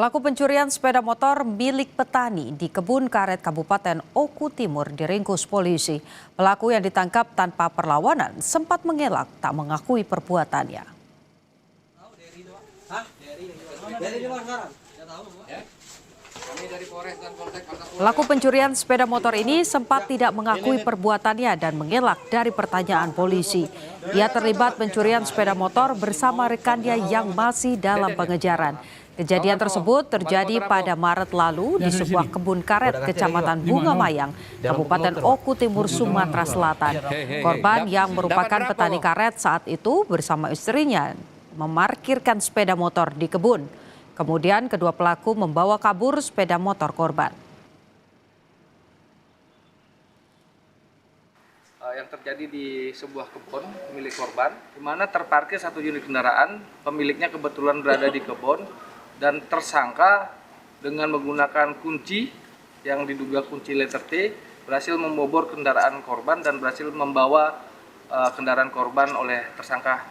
Pelaku pencurian sepeda motor milik petani di Kebun Karet Kabupaten Oku Timur diringkus polisi. Pelaku yang ditangkap tanpa perlawanan sempat mengelak tak mengakui perbuatannya. Pelaku pencurian sepeda motor ini sempat tidak mengakui perbuatannya dan mengelak dari pertanyaan polisi. Ia terlibat pencurian sepeda motor bersama rekannya yang masih dalam pengejaran. Kejadian tersebut terjadi pada Maret lalu di sebuah kebun karet Kecamatan Bunga Mayang, Kabupaten Oku Timur, Sumatera Selatan. Korban yang merupakan petani karet saat itu bersama istrinya memarkirkan sepeda motor di kebun. Kemudian kedua pelaku membawa kabur sepeda motor korban. Yang terjadi di sebuah kebun milik korban, di mana terparkir satu unit kendaraan, pemiliknya kebetulan berada di kebun, dan tersangka dengan menggunakan kunci yang diduga kunci letter T berhasil membobor kendaraan korban dan berhasil membawa kendaraan korban oleh tersangka